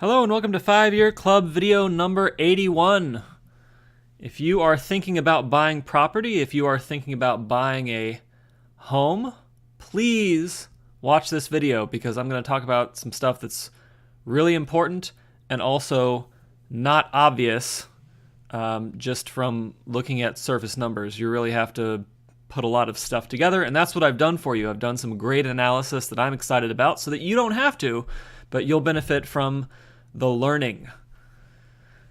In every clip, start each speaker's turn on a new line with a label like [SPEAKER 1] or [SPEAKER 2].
[SPEAKER 1] Hello and welcome to 5-Year Club video number 81. If you are thinking about buying property, if you are thinking about buying a home, please watch this video because I'm going to talk about some stuff that's really important and also not obvious just from looking at surface numbers. You really have to put a lot of stuff together, and that's what I've done for you. I've done some great analysis that I'm excited about so that you don't have to, but you'll benefit from the learning.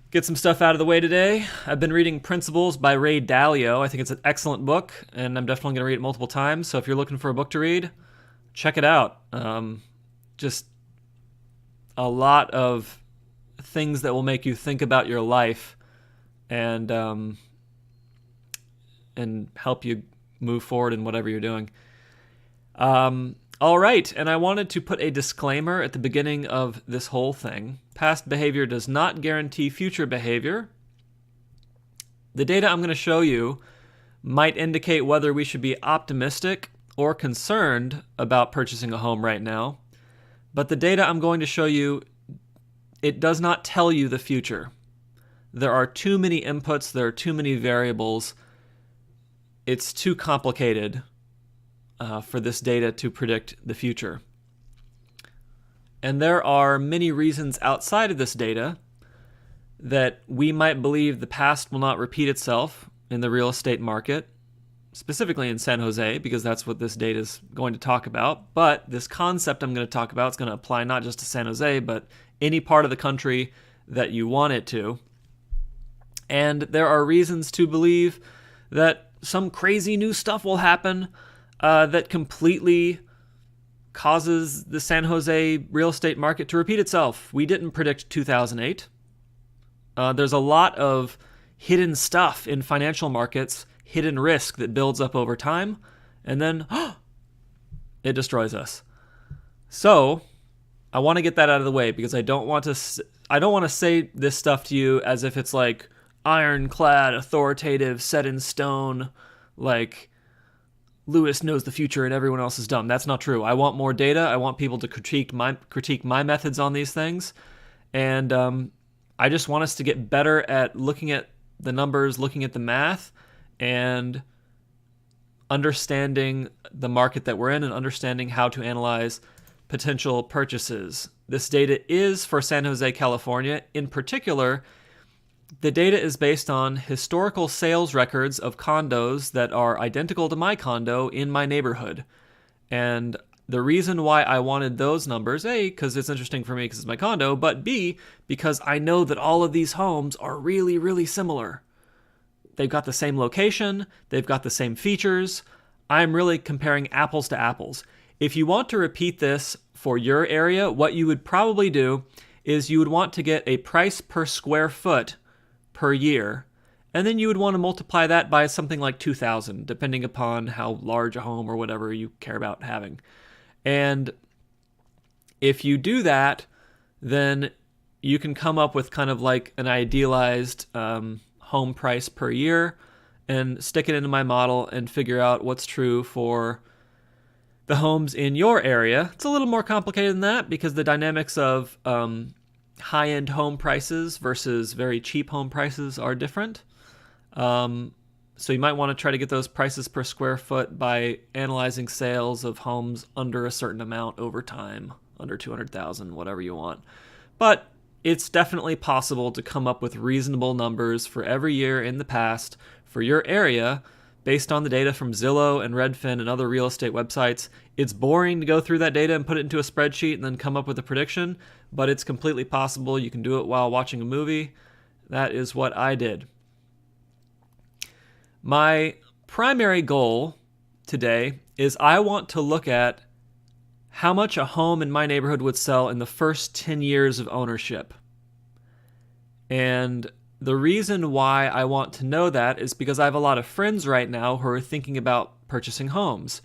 [SPEAKER 1] Get some stuff out of the way today. I've been reading Principles by Ray Dalio. I think it's an excellent book, and I'm definitely going to read it multiple times. So if you're looking for a book to read, check it out. Just a lot of things that will make you think about your life and help you move forward in whatever you're doing. All right, and I wanted to put a disclaimer at the beginning of this whole thing. Past behavior does not guarantee future behavior. The data I'm going to show you might indicate whether we should be optimistic or concerned about purchasing a home right now. But the data I'm going to show you, it does not tell you the future. There are too many inputs, there are too many variables. It's too complicated for this data to predict the future. And there are many reasons outside of this data that we might believe the past will not repeat itself in the real estate market, specifically in San Jose, because that's what this data is going to talk about. But this concept I'm going to talk about is going to apply not just to San Jose, but any part of the country that you want it to. And there are reasons to believe that some crazy new stuff will happen that completely causes the San Jose real estate market to repeat itself. We didn't predict 2008. There's a lot of hidden stuff in financial markets, hidden risk that builds up over time, and then it destroys us. So I want to get that out of the way because I don't want to say this stuff to you as if it's like ironclad, authoritative, set in stone, like Lewis knows the future and everyone else is dumb. That's not true. I want more data. I want people to critique my methods on these things. And I just want us to get better at looking at the numbers, looking at the math, and understanding the market that we're in and understanding how to analyze potential purchases. This data is for San Jose, California. In particular, the data is based on historical sales records of condos that are identical to my condo in my neighborhood. And the reason why I wanted those numbers, A, because it's interesting for me because it's my condo, but B, because I know that all of these homes are really, really similar. They've got the same location, they've got the same features. I'm really comparing apples to apples. If you want to repeat this for your area, what you would probably do is you would want to get a price per square foot per year, and then you would want to multiply that by something like 2,000, depending upon how large a home or whatever you care about having. And if you do that, then you can come up with kind of like an idealized home price per year and stick it into my model and figure out what's true for the homes in your area. It's a little more complicated than that because the dynamics of high-end home prices versus very cheap home prices are different. So you might want to try to get those prices per square foot by analyzing sales of homes under a certain amount over time, under 200,000, whatever you want. But it's definitely possible to come up with reasonable numbers for every year in the past for your area based on the data from Zillow and Redfin and other real estate websites. It's boring to go through that data and put it into a spreadsheet and then come up with a prediction, but it's completely possible. You can do it while watching a movie. That is what I did. My primary goal today is I want to look at how much a home in my neighborhood would sell in the first 10 years of ownership. And the reason why I want to know that is because I have a lot of friends right now who are thinking about purchasing homes.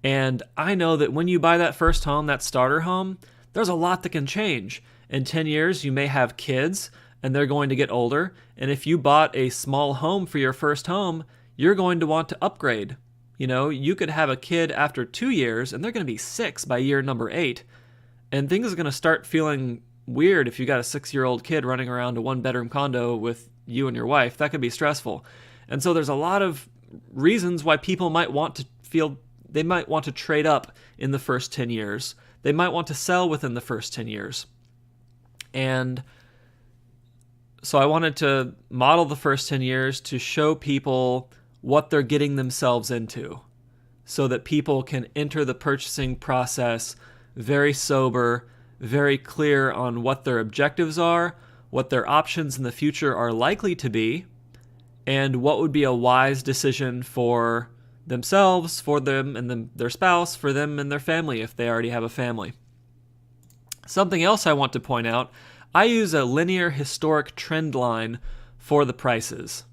[SPEAKER 1] And I know that when you buy that first home, that starter home, there's a lot that can change. In 10 years, you may have kids and they're going to get older. And if you bought a small home for your first home, you're going to want to upgrade. You know, you could have a kid after 2 years and they're going to be 6 by year number 8. And things are going to start feeling weird if you got a 6-year-old kid running around a 1-bedroom condo with you and your wife. That could be stressful. And so there's a lot of reasons why people might want to feel they might want to trade up in the first 10 years. They might want to sell within the first 10 years. And so I wanted to model the first 10 years to show people what they're getting themselves into so that people can enter the purchasing process very sober, very clear on what their objectives are, what their options in the future are likely to be, and what would be a wise decision for themselves, for them and their spouse, for them and their family if they already have a family. Something else I want to point out, I use a linear historic trend line for the prices.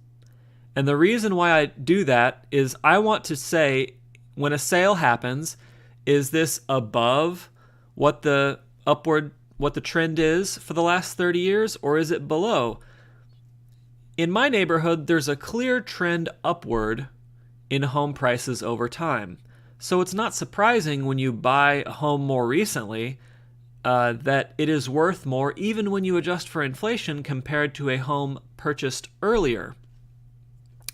[SPEAKER 1] And the reason why I do that is I want to say when a sale happens, is this above what the trend is for the last 30 years, or is it below? In my neighborhood, there's a clear trend upward in home prices over time. So it's not surprising when you buy a home more recently that it is worth more even when you adjust for inflation compared to a home purchased earlier,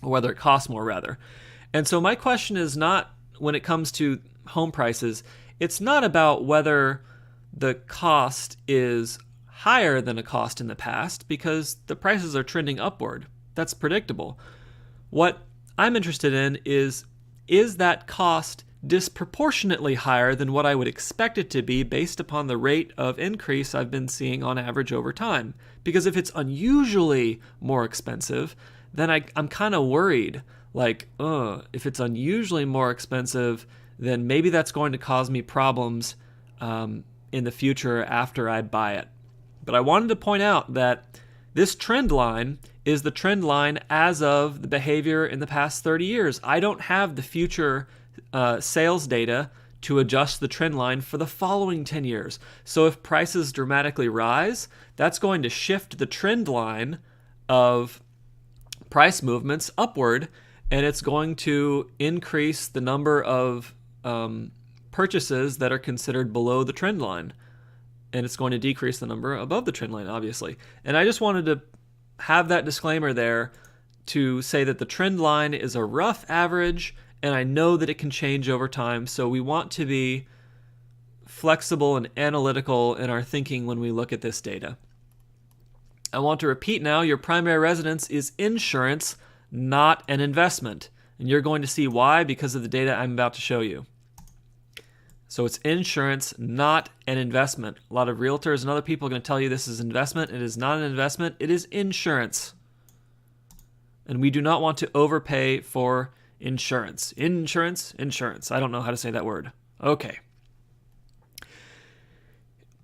[SPEAKER 1] or whether it costs more rather. And so my question is not, when it comes to home prices, it's not about whether the cost is higher than a cost in the past, because the prices are trending upward. That's predictable. What I'm interested in is that cost disproportionately higher than what I would expect it to be based upon the rate of increase I've been seeing on average over time? Because if it's unusually more expensive, then I'm kind of worried. Like, if it's unusually more expensive, then maybe that's going to cause me problems in the future after I buy it. But I wanted to point out that this trend line is the trend line as of the behavior in the past 30 years. I don't have the future sales data to adjust the trend line for the following 10 years. So if prices dramatically rise, that's going to shift the trend line of price movements upward, and it's going to increase the number of purchases that are considered below the trend line. And it's going to decrease the number above the trend line, obviously. And I just wanted to have that disclaimer there to say that the trend line is a rough average, and I know that it can change over time. So we want to be flexible and analytical in our thinking when we look at this data. I want to repeat now, your primary residence is insurance, not an investment. And you're going to see why because of the data I'm about to show you. So it's insurance, not an investment. A lot of realtors and other people are going to tell you this is investment. It is not an investment. It is insurance. And we do not want to overpay for insurance. Insurance. I don't know how to say that word. Okay.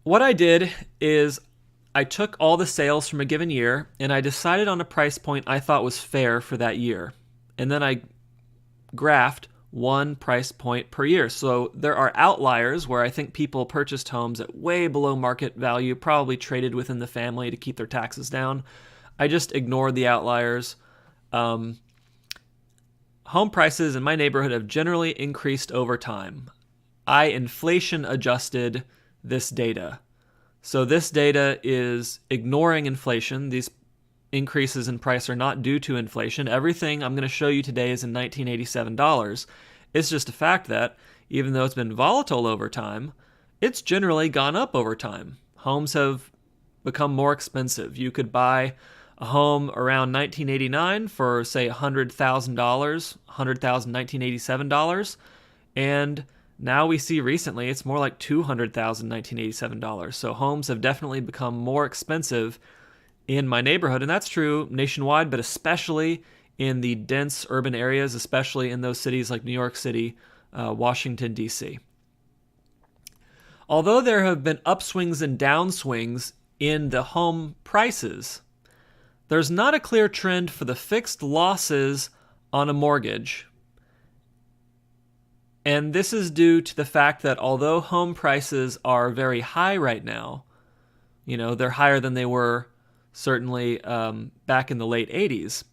[SPEAKER 1] What I did is I took all the sales from a given year and I decided on a price point I thought was fair for that year. And then I graphed one price point per year. So there are outliers where I think people purchased homes at way below market value, probably traded within the family to keep their taxes down. I just ignored the outliers. Home prices in my neighborhood have generally increased over time. I inflation adjusted this data. So this data is ignoring inflation. These increases in price are not due to inflation. Everything I'm going to show you today is in $1987. It's just a fact that, even though it's been volatile over time, it's generally gone up over time. Homes have become more expensive. You could buy a home around 1989 for, say, $100,000, $100,000 and now we see recently it's more like $200,000 $1987. So homes have definitely become more expensive in my neighborhood, and that's true nationwide, but especially in the dense urban areas, especially in those cities like New York City, Washington, D.C. Although there have been upswings and downswings in the home prices, there's not a clear trend for the fixed losses on a mortgage. And this is due to the fact that although home prices are very high right now, they're higher than they were certainly back in the late 80s.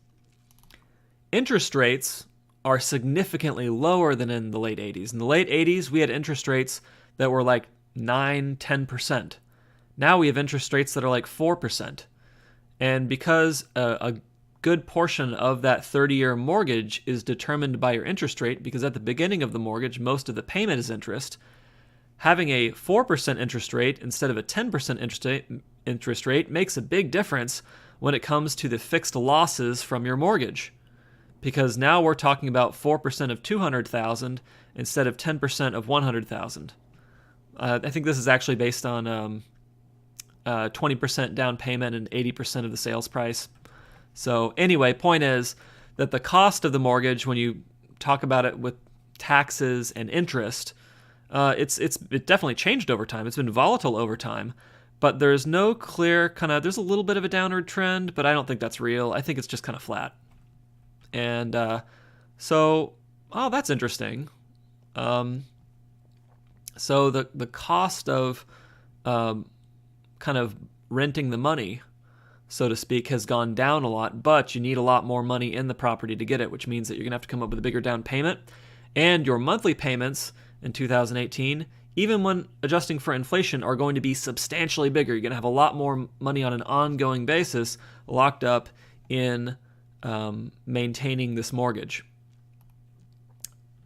[SPEAKER 1] Interest rates are significantly lower than in the late 80s. In the late 80s, we had interest rates that were like 9-10%. Now we have interest rates that are like 4%. And because a good portion of that 30-year mortgage is determined by your interest rate, because at the beginning of the mortgage, most of the payment is interest, having a 4% interest rate instead of a 10% interest rate makes a big difference when it comes to the fixed losses from your mortgage. Because now we're talking about 4% of $200,000 instead of 10% of $100,000. I think this is actually based on 20% down payment and 80% of the sales price. So anyway, point is that the cost of the mortgage, when you talk about it with taxes and interest, it definitely changed over time. It's been volatile over time, but there's no clear there's a little bit of a downward trend, but I don't think that's real. I think it's just kind of flat. And that's interesting. So the cost of kind of renting the money, so to speak, has gone down a lot, but you need a lot more money in the property to get it, which means that you're going to have to come up with a bigger down payment. And your monthly payments in 2018, even when adjusting for inflation, are going to be substantially bigger. You're going to have a lot more money on an ongoing basis locked up in maintaining this mortgage.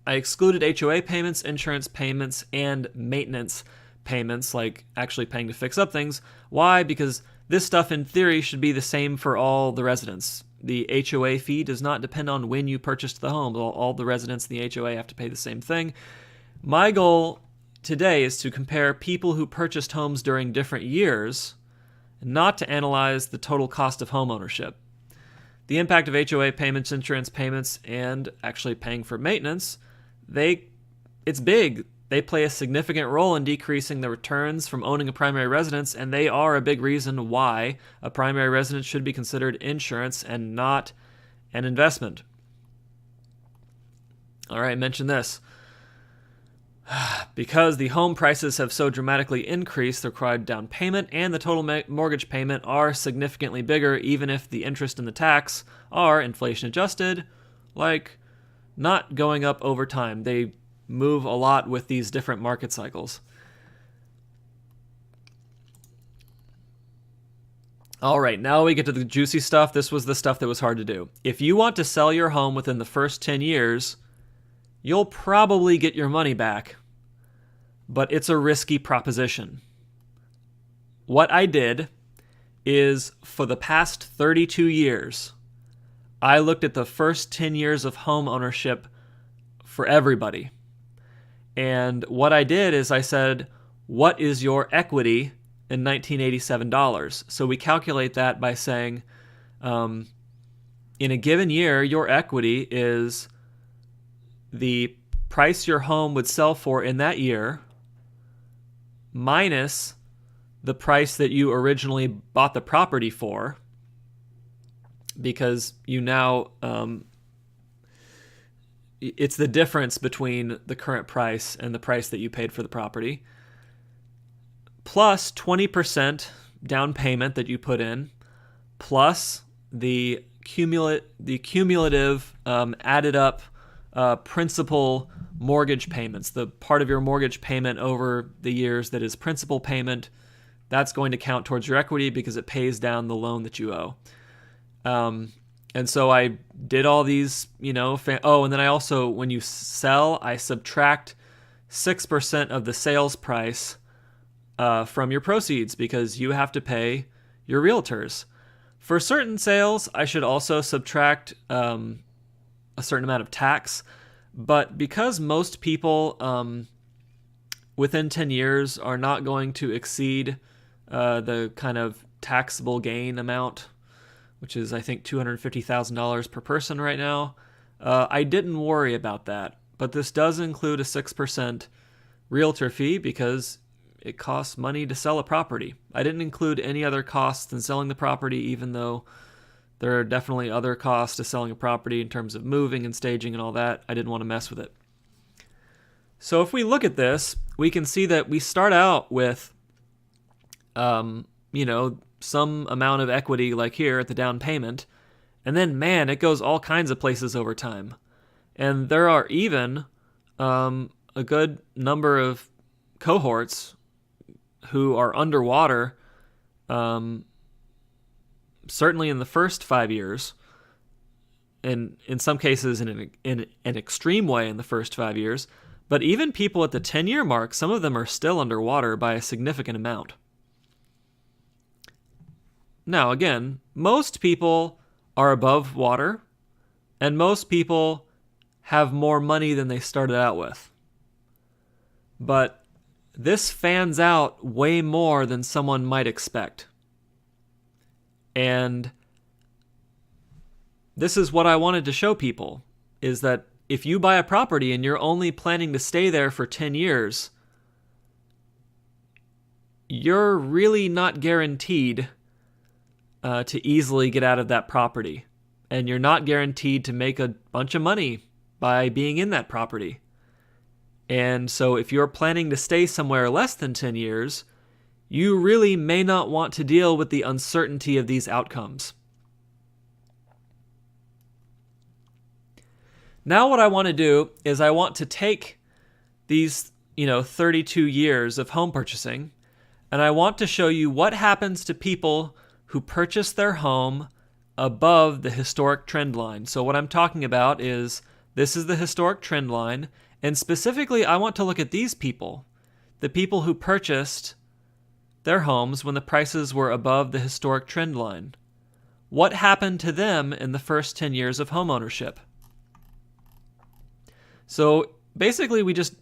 [SPEAKER 1] I excluded HOA payments, insurance payments, and maintenance payments, like actually paying to fix up things. Why? Because this stuff in theory should be the same for all the residents. The HOA fee does not depend on when you purchased the home. All the residents in the HOA have to pay the same thing. My goal today is to compare people who purchased homes during different years, not to analyze the total cost of home ownership. The impact of HOA payments, insurance payments, and actually paying for maintenance, it's big. They play a significant role in decreasing the returns from owning a primary residence, and they are a big reason why a primary residence should be considered insurance and not an investment. All right, I mentioned this. Because the home prices have so dramatically increased, the required down payment and the total mortgage payment are significantly bigger, even if the interest and the tax are inflation adjusted, like not going up over time. They move a lot with these different market cycles. All right, now we get to the juicy stuff. This was the stuff that was hard to do. If you want to sell your home within the first 10 years, you'll probably get your money back, but it's a risky proposition. What I did is, for the past 32 years, I looked at the first 10 years of home ownership for everybody. And what I did is I said, what is your equity in 1987 dollars? So we calculate that by saying, in a given year, your equity is the price your home would sell for in that year minus the price that you originally bought the property for, because you now it's the difference between the current price and the price that you paid for the property, plus 20% down payment that you put in, plus the cumulative added up principal mortgage payments. The part of your mortgage payment over the years that is principal payment, that's going to count towards your equity because it pays down the loan that you owe. And so I did all these, and then I also, when you sell, I subtract 6% of the sales price from your proceeds, because you have to pay your realtors. For certain sales, I should also subtract a certain amount of tax. But because most people within 10 years are not going to exceed the kind of taxable gain amount, which is, I think, $250,000 per person right now, I didn't worry about that. But this does include a 6% realtor fee because it costs money to sell a property. I didn't include any other costs than selling the property, even though there are definitely other costs to selling a property in terms of moving and staging and all that. I didn't want to mess with it. So if we look at this, we can see that we start out with, some amount of equity, like here at the down payment, and then, man, it goes all kinds of places over time. And there are even a good number of cohorts who are underwater certainly in the first 5 years, and in some cases in an extreme way in the first 5 years, but even people at the 10-year mark, some of them are still underwater by a significant amount. Now, again, most people are above water, and most people have more money than they started out with. But this fans out way more than someone might expect. And this is what I wanted to show people, is that if you buy a property and you're only planning to stay there for 10 years, you're really not guaranteed to easily get out of that property. And you're not guaranteed to make a bunch of money by being in that property. And so if you're planning to stay somewhere less than 10 years, you really may not want to deal with the uncertainty of these outcomes. Now what I want to do is I want to take these, 32 years of home purchasing, and I want to show you what happens to people who purchase their home above the historic trend line. So what I'm talking about is, this is the historic trend line, and specifically I want to look at these people, the people who purchased their homes when the prices were above the historic trend line. What happened to them in the first 10 years of home ownership? So basically we just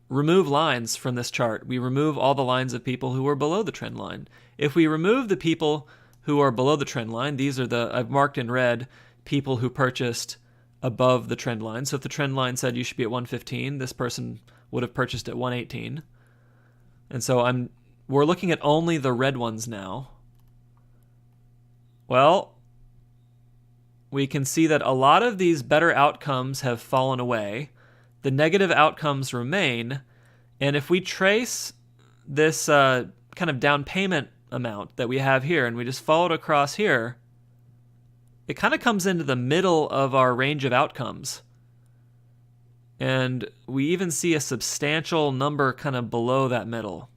[SPEAKER 1] remove lines from this chart. We remove all the lines of people who were below the trend line. If we remove the people who are below the trend line, these are I've marked in red, people who purchased above the trend line. So if the trend line said you should be at 115, this person would have purchased at 118. And so we're looking at only the red ones now. Well, we can see that a lot of these better outcomes have fallen away. The negative outcomes remain. And if we trace this kind of down payment amount that we have here, and we just follow it across here, it kind of comes into the middle of our range of outcomes. And we even see a substantial number kind of below that middle.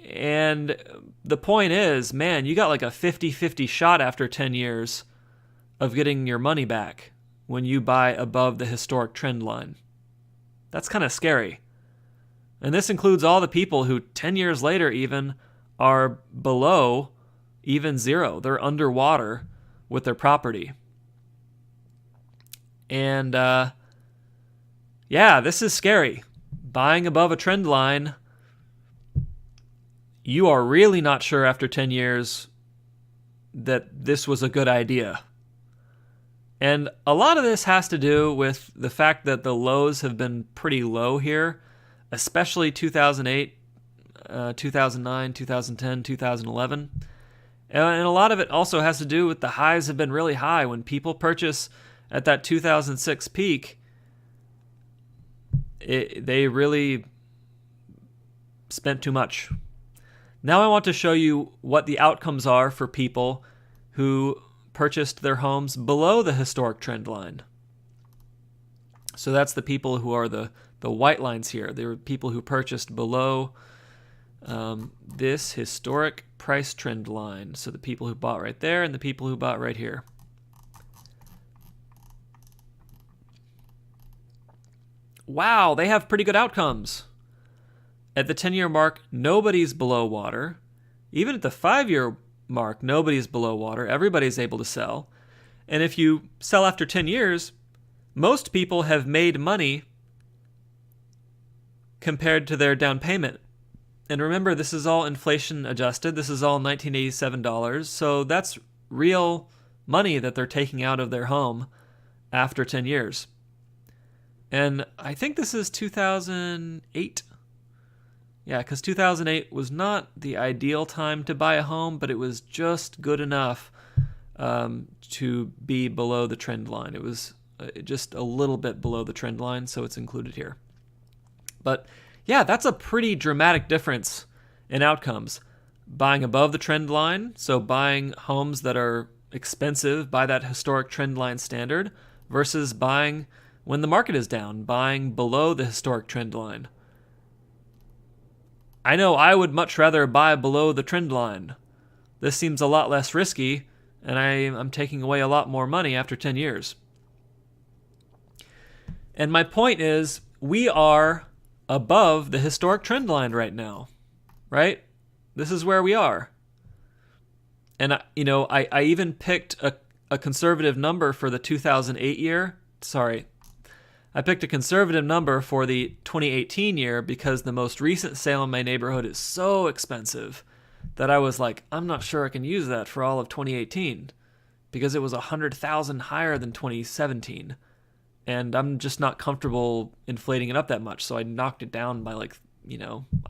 [SPEAKER 1] And the point is, man, you got like a 50-50 shot after 10 years of getting your money back when you buy above the historic trend line. That's kind of scary. And this includes all the people who 10 years later even are below even zero. They're underwater with their property. And this is scary. Buying above a trend line, you are really not sure after 10 years that this was a good idea. And a lot of this has to do with the fact that the lows have been pretty low here, especially 2008, 2009, 2010, 2011. And a lot of it also has to do with the highs have been really high. When people purchase at that 2006 peak, they really spent too much. Now I want to show you what the outcomes are for people who purchased their homes below the historic trend line. So that's the people who are the white lines here. They were people who purchased below this historic price trend line. So the people who bought right there and the people who bought right here. Wow, they have pretty good outcomes. At the 10-year mark, nobody's below water. Even at the 5-year mark, nobody's below water. Everybody's able to sell. And if you sell after 10 years, most people have made money compared to their down payment. And remember, this is all inflation adjusted. This is all $1987. So that's real money that they're taking out of their home after 10 years. And I think this is 2008. Yeah, because 2008 was not the ideal time to buy a home, but it was just good enough to be below the trend line. It was just a little bit below the trend line, so it's included here. But yeah, that's a pretty dramatic difference in outcomes. Buying above the trend line, so buying homes that are expensive by that historic trend line standard, versus buying when the market is down, buying below the historic trend line. I know I would much rather buy below the trend line. This seems a lot less risky, and I'm taking away a lot more money after 10 years. And my point is, we are above the historic trend line right now, right? This is where we are. And, I even picked a conservative number for the 2008 year. Sorry. I picked a conservative number for the 2018 year because the most recent sale in my neighborhood is so expensive that I was like, I'm not sure I can use that for all of 2018 because it was 100,000 higher than 2017. And I'm just not comfortable inflating it up that much. So I knocked it down by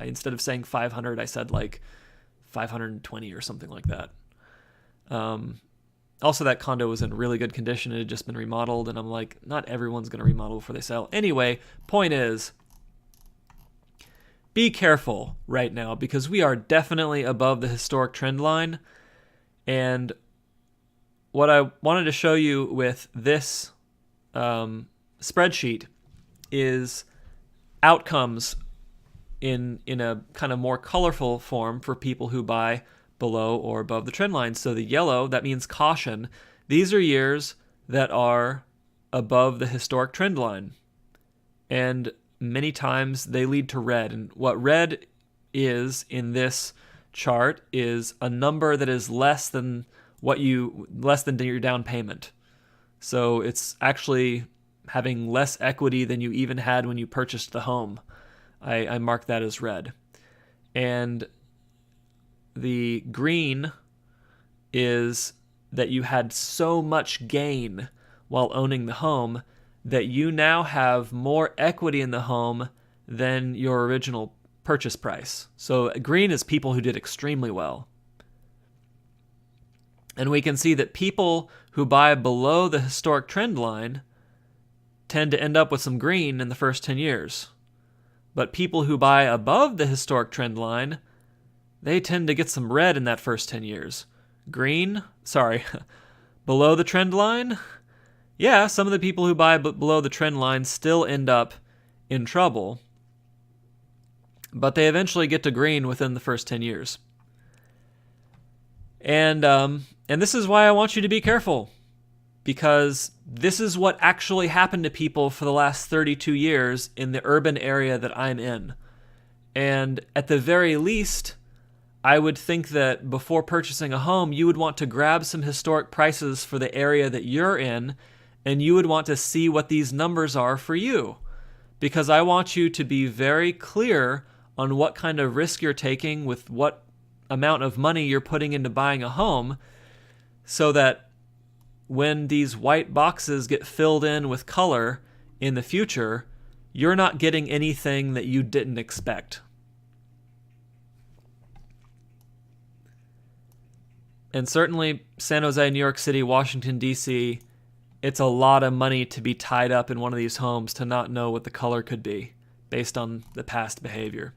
[SPEAKER 1] instead of saying 500, I said like 520 or something like that. Also, that condo was in really good condition. It had just been remodeled, and I'm like, not everyone's going to remodel before they sell. Anyway, point is, be careful right now because we are definitely above the historic trend line. And what I wanted to show you with this spreadsheet is outcomes in a kind of more colorful form for people who buy below or above the trend line. So the yellow, that means caution. These are years that are above the historic trend line. And many times they lead to red. And what red is in this chart is a number that is less than your down payment. So it's actually having less equity than you even had when you purchased the home. I mark that as red. And the green is that you had so much gain while owning the home that you now have more equity in the home than your original purchase price. So green is people who did extremely well. And we can see that people who buy below the historic trend line tend to end up with some green in the first 10 years. But people who buy above the historic trend line, they tend to get some red in that first 10 years. Below the trend line? Yeah, some of the people who buy below the trend line still end up in trouble, but they eventually get to green within the first 10 years. And this is why I want you to be careful, because this is what actually happened to people for the last 32 years in the urban area that I'm in. And at the very least, I would think that before purchasing a home, you would want to grab some historic prices for the area that you're in, and you would want to see what these numbers are for you. Because I want you to be very clear on what kind of risk you're taking with what amount of money you're putting into buying a home, so that when these white boxes get filled in with color in the future, you're not getting anything that you didn't expect. And certainly San Jose, New York City, Washington, D.C., it's a lot of money to be tied up in one of these homes to not know what the color could be based on the past behavior.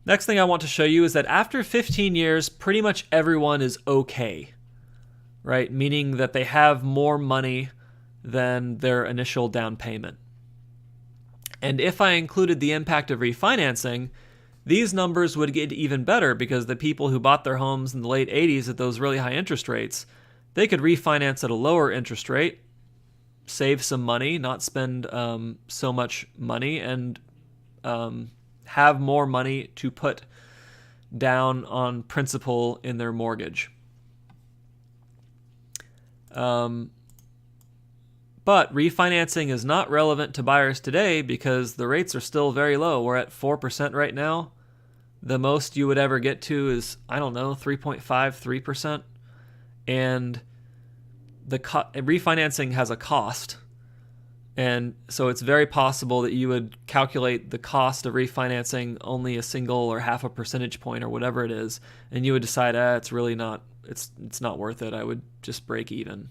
[SPEAKER 1] Next thing I want to show you is that after 15 years, pretty much everyone is okay, right? Meaning that they have more money than their initial down payment. And if I included the impact of refinancing, these numbers would get even better because the people who bought their homes in the late 80s at those really high interest rates, they could refinance at a lower interest rate, save some money, not spend so much money, and have more money to put down on principal in their mortgage. But refinancing is not relevant to buyers today because the rates are still very low. We're at 4% right now. The most you would ever get to is, 3.5, 3%. And the refinancing has a cost. And so it's very possible that you would calculate the cost of refinancing only a single or half a percentage point or whatever it is, and you would decide, it's really not, it's not worth it. I would just break even.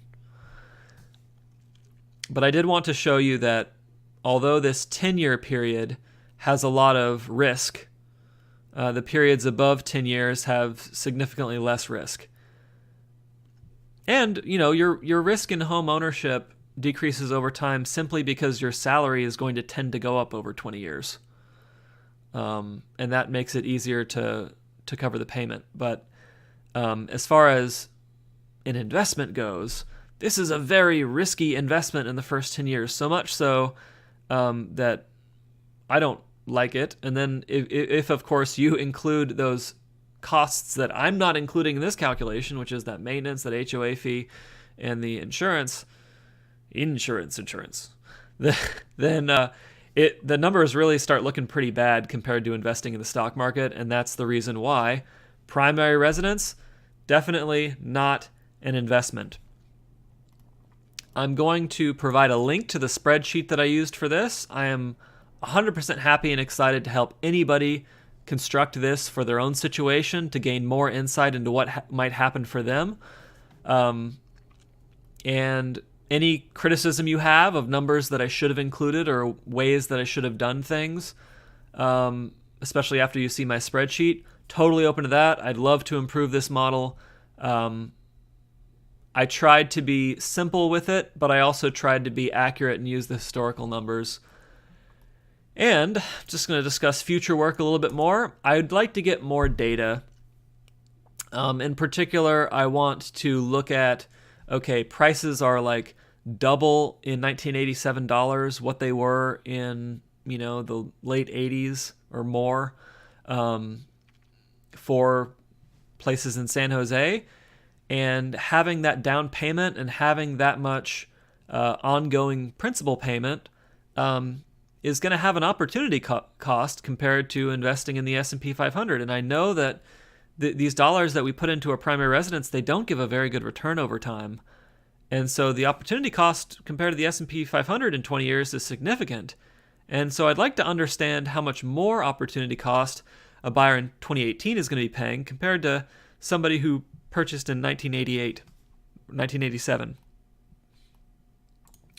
[SPEAKER 1] But I did want to show you that although this 10-year period has a lot of risk, the periods above 10 years have significantly less risk. And, your risk in home ownership decreases over time simply because your salary is going to tend to go up over 20 years. and that makes it easier to cover the payment. But as far as an investment goes, this is a very risky investment in the first 10 years, so much so that I don't like it. And then if of course you include those costs that I'm not including in this calculation, which is that maintenance, that HOA fee, and the insurance, then the numbers really start looking pretty bad compared to investing in the stock market. And that's the reason why primary residence, definitely not an investment. I'm going to provide a link to the spreadsheet that I used for this. I am 100% happy and excited to help anybody construct this for their own situation to gain more insight into what might happen for them. And any criticism you have of numbers that I should have included or ways that I should have done things, especially after you see my spreadsheet, totally open to that. I'd love to improve this model. I tried to be simple with it, but I also tried to be accurate and use the historical numbers. And just going to discuss future work a little bit more. I'd like to get more data. In particular, I want to look at, okay, prices are like double in 1987 dollars what they were in, the late 80s or more for places in San Jose. And having that down payment and having that much ongoing principal payment is going to have an opportunity cost compared to investing in the S&P 500. And I know that these dollars that we put into a primary residence, they don't give a very good return over time. And so the opportunity cost compared to the S&P 500 in 20 years is significant. And so I'd like to understand how much more opportunity cost a buyer in 2018 is going to be paying compared to somebody who purchased in 1987.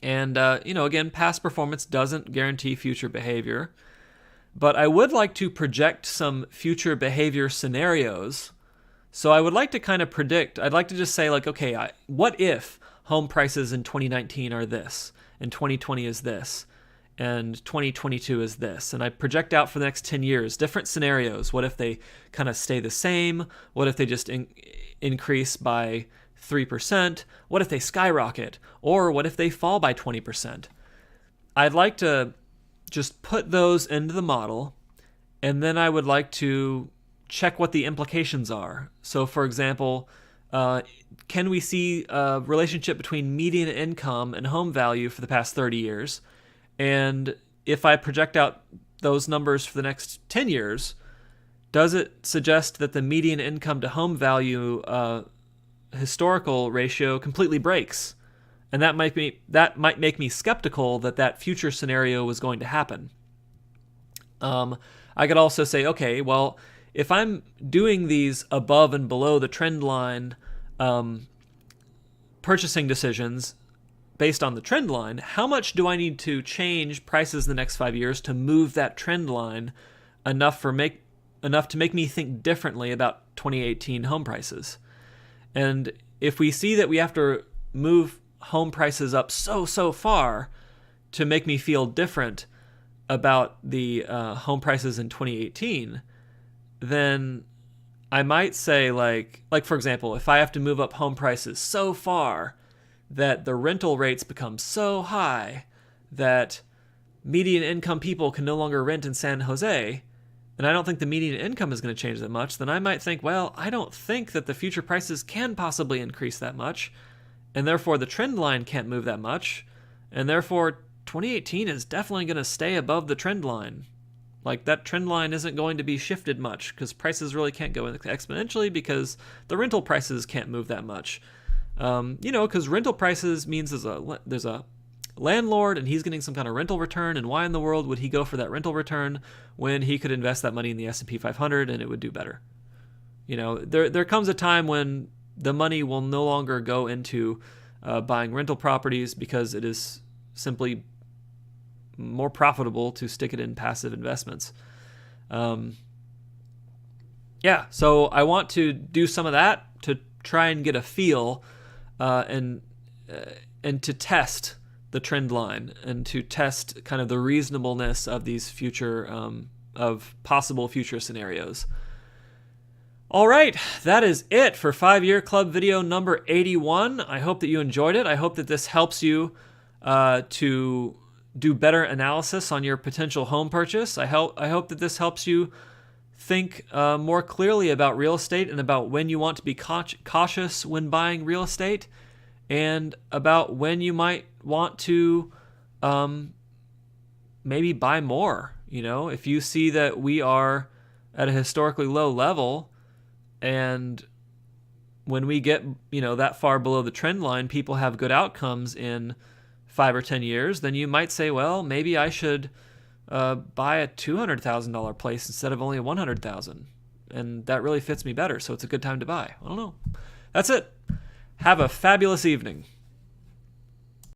[SPEAKER 1] And, again, past performance doesn't guarantee future behavior. But I would like to project some future behavior scenarios. So I would like to kind of predict, I'd like to just say like, okay, what if home prices in 2019 are this, and 2020 is this, and 2022 is this? And I project out for the next 10 years, different scenarios. What if they kind of stay the same? What if they just increase by 3%? What if they skyrocket? Or what if they fall by 20%? I'd like to just put those into the model, and then I would like to check what the implications are. So, for example, can we see a relationship between median income and home value for the past 30 years? And if I project out those numbers for the next 10 years, does it suggest that the median income to home value historical ratio completely breaks? And that might make me skeptical that future scenario was going to happen. I could also say, okay, well, if I'm doing these above and below the trend line purchasing decisions based on the trend line, how much do I need to change prices in the next 5 years to move that trend line enough to make me think differently about 2018 home prices? And if we see that we have to move home prices up so far to make me feel different about the home prices in 2018, then I might say like for example, if I have to move up home prices so far that the rental rates become so high that median income people can no longer rent in San Jose, and I don't think the median income is going to change that much, then I might think, well, I don't think that the future prices can possibly increase that much, and therefore the trend line can't move that much, and therefore 2018 is definitely going to stay above the trend line. Like, that trend line isn't going to be shifted much because prices really can't go exponentially because the rental prices can't move that much. Because rental prices means there's a landlord and he's getting some kind of rental return, and why in the world would he go for that rental return when he could invest that money in the S&P 500 and it would do better? There comes a time when the money will no longer go into buying rental properties because it is simply more profitable to stick it in passive investments. So I want to do some of that to try and get a feel and to test the trend line and to test kind of the reasonableness of these future of possible future scenarios. All right, that is it for 5-Year Club video number 81. I hope that you enjoyed it. I hope that this helps you to do better analysis on your potential home purchase. I hope that this helps you think more clearly about real estate and about when you want to be cautious when buying real estate, and about when you might want to maybe buy more. You know, if you see that we are at a historically low level, and when we get, that far below the trend line, people have good outcomes in 5 or 10 years, then you might say, well, maybe I should buy a $200,000 place instead of only a $100,000, and that really fits me better, so it's a good time to buy. I don't know. That's it. Have a fabulous evening.